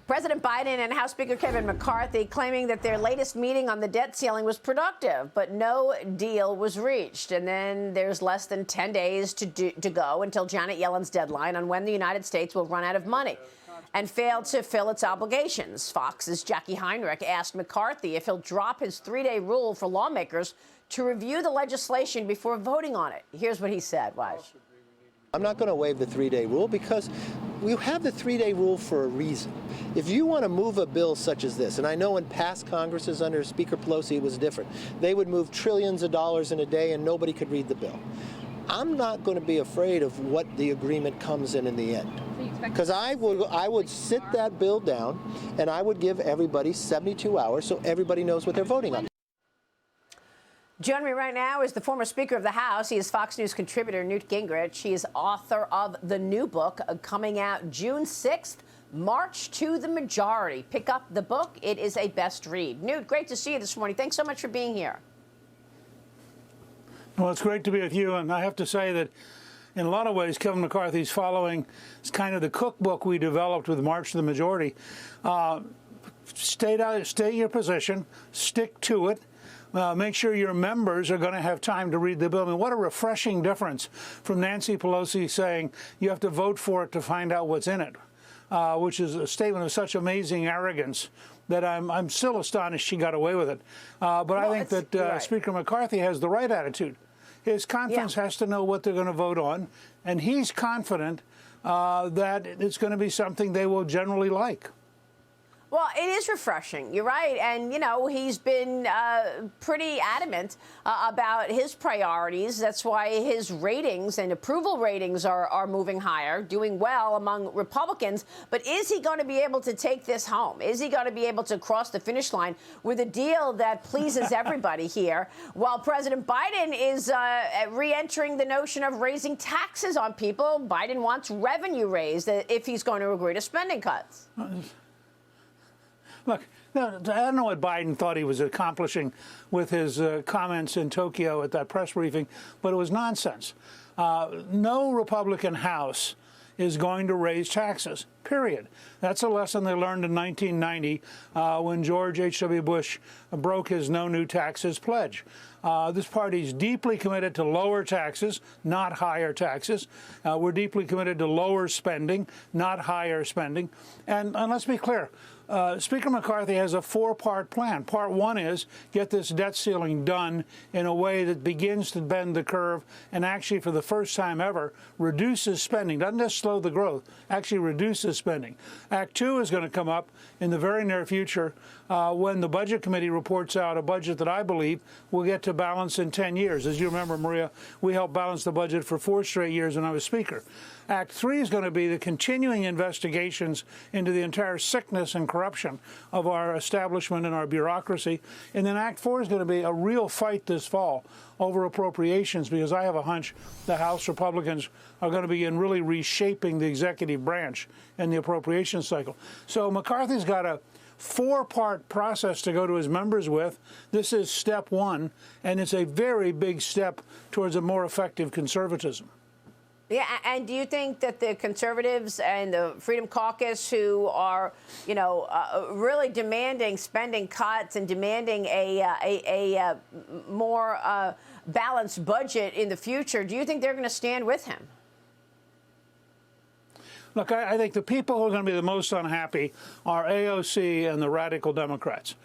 President Biden and House Speaker Kevin McCarthy claiming that their latest meeting on the debt ceiling was productive, but no deal was reached. And then there's less than 10 days to go until Janet Yellen's deadline on when the United States will run out of money and fail to fill its obligations. Fox's Jackie Heinrich asked McCarthy if he'll drop his 3-day rule for lawmakers to review the legislation before voting on it. Here's what he said. Watch. I'm not going to waive the 3-day rule because we have the 3-day rule for a reason. If you want to move a bill such as this, and I know in past Congresses under Speaker Pelosi it was different, they would move trillions of dollars in a day and nobody could read the bill. I'm not going to be afraid of what the agreement comes in the end. Because I would sit that bill down and I would give everybody 72 hours so everybody knows what they're voting on. Joining me right now is the former Speaker of the House. He is Fox News contributor Newt Gingrich. He is author of the new book coming out June 6th, March to the Majority. Pick up the book. It is a best read. Newt, great to see you this morning. Thanks so much for being here. Well, it's great to be with you. And I have to say that in a lot of ways, Kevin McCarthy's following is kind of the cookbook we developed with March to the Majority. Stay your position, stick to it. Make sure your members are going to have time to read the bill. I mean, what a refreshing difference from Nancy Pelosi saying you have to vote for it to find out what's in it, which is a statement of such amazing arrogance that I'm still astonished she got away with it. But well, I think that right. Speaker McCarthy has the right attitude. His conference has to know what they're going to vote on, and he's confident that it's going to be something they will generally like. Well, it is refreshing. You're right. And, you know, he's been pretty adamant about his priorities. That's why his ratings and approval ratings are moving higher, doing well among Republicans. But is he going to be able to take this home? Is he going to be able to cross the finish line with a deal that pleases everybody here, while President Biden is re-entering the notion of raising taxes on people? Biden wants revenue raised if he's going to agree to spending cuts. Look, I don't know what Biden thought he was accomplishing with his comments in Tokyo at that press briefing, but it was nonsense. No Republican House is going to raise taxes, period. That's a lesson they learned in 1990 when George H.W. Bush broke his no new taxes pledge. This party is deeply committed to lower taxes, not higher taxes. We're deeply committed to lower spending, not higher spending. And let's be clear. Speaker McCarthy has a 4-part plan. Part 1 is get this debt ceiling done in a way that begins to bend the curve and actually, for the first time ever, reduces spending. Doesn't just slow the growth, actually reduces spending. Act 2 is going to come up in the very near future when the Budget Committee reports out a budget that I believe will get to balance in 10 years. As you remember, Maria, we helped balance the budget for 4 straight years when I was Speaker. Act 3 is going to be the continuing investigations into the entire sickness and corruption of our establishment and our bureaucracy. And then Act 4 is going to be a real fight this fall over appropriations, because I have a hunch the House Republicans are going to begin really reshaping the executive branch and the appropriations cycle. So McCarthy's got a 4-part process to go to his members with. This is step 1, and it's a very big step towards a more effective conservatism. Yeah, and do you think that the conservatives and the Freedom Caucus, who are, you know, really demanding spending cuts and demanding a more balanced budget in the future, do you think they're going to stand with him? Look, I think the people who are going to be the most unhappy are AOC and the radical Democrats,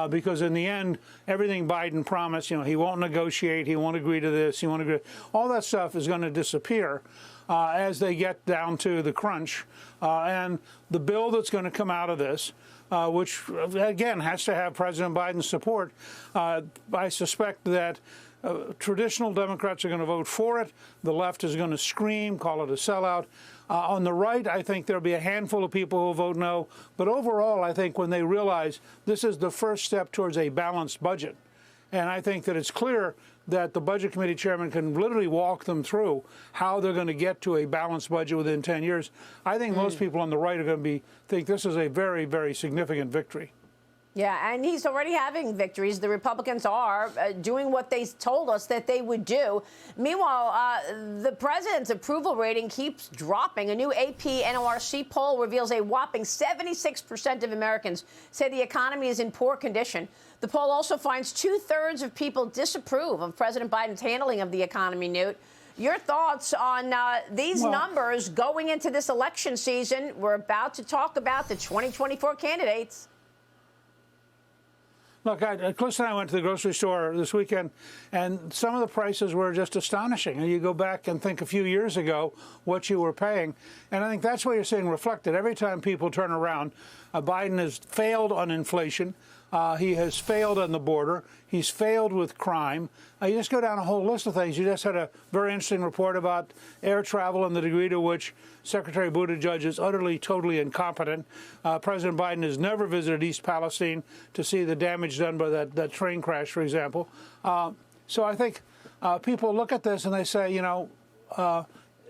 because in the end, everything Biden promised, you know, he won't negotiate, he won't agree to this, he won't agree, all that stuff is going to disappear as they get down to the crunch. And the bill that's going to come out of this, which, again, has to have President Biden's support, I suspect that traditional Democrats are going to vote for it. The left is going to scream, call it a sellout. On the right, I think there'll be a handful of people who will vote no. But overall, I think when they realize this is the first step towards a balanced budget, and I think that it's clear that the Budget Committee chairman can literally walk them through how they're going to get to a balanced budget within 10 years. I think most people on the right are going to think this is a very, very significant victory. Yeah, and he's already having victories. The Republicans are doing what they told us that they would do. Meanwhile, the president's approval rating keeps dropping. A new AP NORC poll reveals a whopping 76% of Americans say the economy is in poor condition. The poll also finds 2/3 of people disapprove of President Biden's handling of the economy, Newt. Your thoughts on these numbers going into this election season? We're about to talk about the 2024 candidates. Look, Cliff and I went to the grocery store this weekend, and some of the prices were just astonishing. And you go back and think a few years ago what you were paying, and I think that's what you're seeing reflected. Every time people turn around, Biden has failed on inflation. He has failed on the border. He's failed with crime. You just go down a whole list of things. You just had a very interesting report about air travel and the degree to which Secretary Buttigieg is utterly, totally incompetent. President Biden has never visited East Palestine to see the damage done by that train crash, for example. So I think people look at this and they say,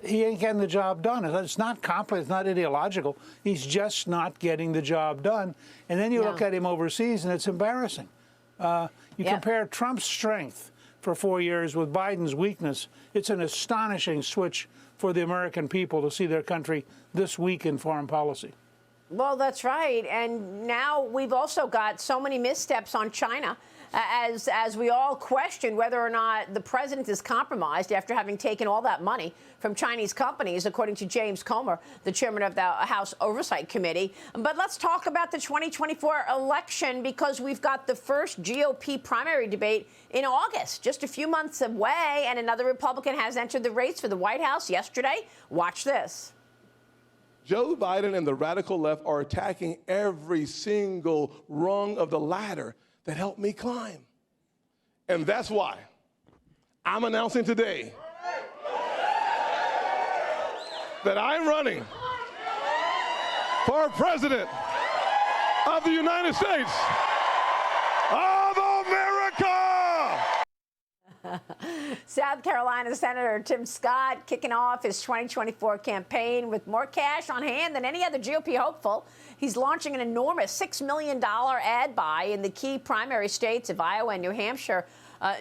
he ain't getting the job done. It's not complicated. It's not ideological. He's just not getting the job done. And then you look at him overseas, and it's embarrassing. You compare Trump's strength for 4 years with Biden's weakness. It's an astonishing switch for the American people to see their country this weak in foreign policy. Well, that's right. And now we've also got so many missteps on China. As we all question whether or not the president is compromised after having taken all that money from Chinese companies, according to James Comer, the chairman of the House Oversight Committee. But let's talk about the 2024 election, because we've got the first GOP primary debate in August, just a few months away, and another Republican has entered the race for the White House yesterday. Watch this. Joe Biden and the radical left are attacking every single rung of the ladder that helped me climb. And that's why I'm announcing today that I'm running for president of the United States of America. South Carolina Senator Tim Scott kicking off his 2024 campaign with more cash on hand than any other GOP hopeful. He's launching an enormous $6 million ad buy in the key primary states of Iowa and New Hampshire,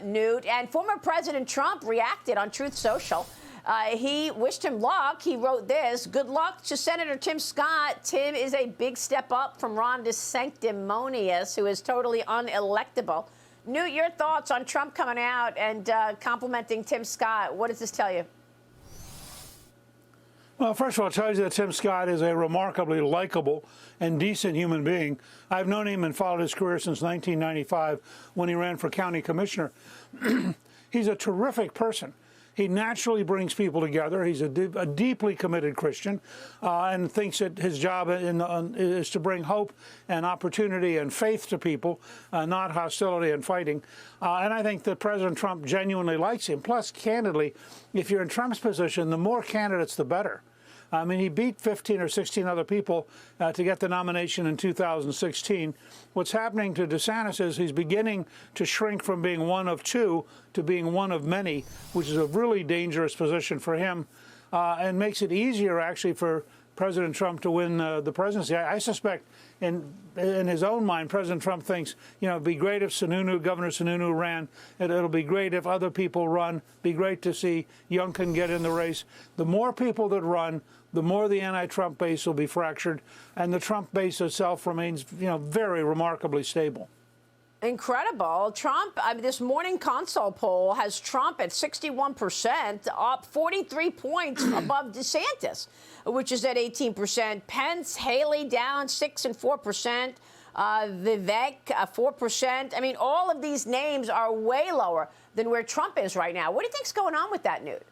Newt. And former President Trump reacted on Truth Social. He wished him luck. He wrote this: "Good luck to Senator Tim Scott. Tim is a big step up from Ron DeSanctimonious, who is totally unelectable." Newt, your thoughts on Trump coming out and complimenting Tim Scott? What does this tell you? Well, first of all, it tells you that Tim Scott is a remarkably likable and decent human being. I've known him and followed his career since 1995 when he ran for county commissioner. He's a terrific person. He naturally brings people together. He's a deeply committed Christian and thinks that his job is to bring hope and opportunity and faith to people, not hostility and fighting. And I think that President Trump genuinely likes him. Plus, candidly, if you're in Trump's position, the more candidates, the better. I mean, he beat 15 or 16 other people to get the nomination in 2016. What's happening to DeSantis is he's beginning to shrink from being one of two to being one of many, which is a really dangerous position for him and makes it easier, actually, for President Trump to win the presidency. I suspect in his own mind, President Trump thinks, it'd be great if Governor Sununu ran. It'll be great if other people run. Be great to see Youngkin get in the race. The more people that run, the more the anti-Trump base will be fractured, and the Trump base itself remains, very remarkably stable. Incredible. Trump, this morning consult poll has Trump at 61%, up 43 points above DeSantis, which is at 18%. Pence, Haley down 6% and 4%. Vivek, 4%. I mean, all of these names are way lower than where Trump is right now. What do you think's going on with that, Newt?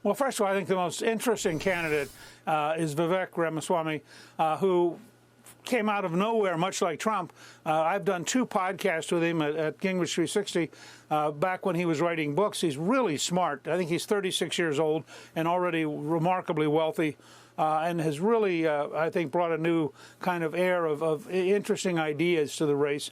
Well, first of all, I think the most interesting candidate is Vivek Ramaswamy, who came out of nowhere, much like Trump. I've done 2 podcasts with him at Gingrich 360 back when he was writing books. He's really smart. I think he's 36 years old and already remarkably wealthy and has really, I think, brought a new kind of air of interesting ideas to the race.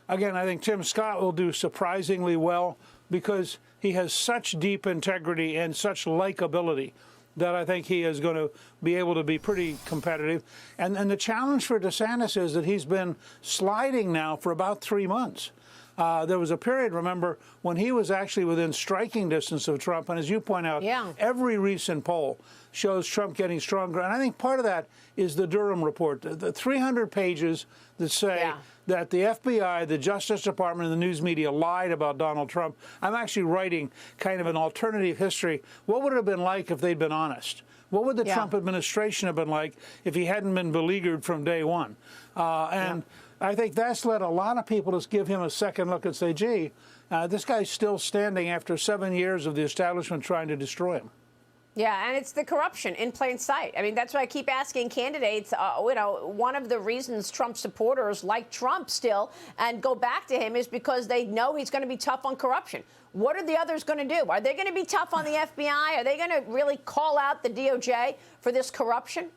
Again, I think Tim Scott will do surprisingly well because he has such deep integrity and such likability. that I think he is going to be able to be pretty competitive. And the challenge for DeSantis is that he's been sliding now for about 3 months. There was a period, remember, when he was actually within striking distance of Trump. And as you point out, every recent poll shows Trump getting stronger. And I think part of that is the Durham report, the 300 pages that say that the FBI, the Justice Department, and the news media lied about Donald Trump. I'm actually writing kind of an alternative history. What would it have been like if they'd been honest? What would the Trump administration have been like if he hadn't been beleaguered from day one? I think that's led a lot of people to give him a second look and say, gee, this guy's still standing after 7 years of the establishment trying to destroy him. Yeah, and it's the corruption in plain sight. I mean, that's why I keep asking candidates, one of the reasons Trump supporters like Trump still and go back to him is because they know he's going to be tough on corruption. What are the others going to do? Are they going to be tough on the FBI? Are they going to really call out the DOJ for this corruption?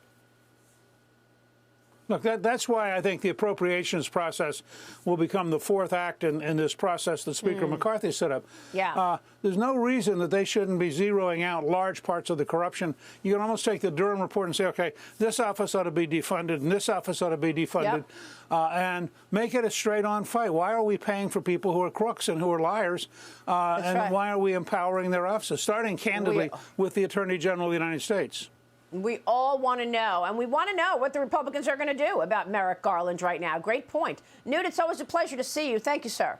Look, that's why I think the appropriations process will become the fourth act in this process that Speaker McCarthy set up. There's no reason that they shouldn't be zeroing out large parts of the corruption. You can almost take the Durham report and say, okay, this office ought to be defunded and this office ought to be defunded, and make it a straight-on fight. Why are we paying for people who are crooks and who are liars? Why are we empowering their offices, starting candidly with the Attorney General of the United States? We all want to know, and we want to know what the Republicans are going to do about Merrick Garland right now. Great point. Newt, it's always a pleasure to see you. Thank you, sir.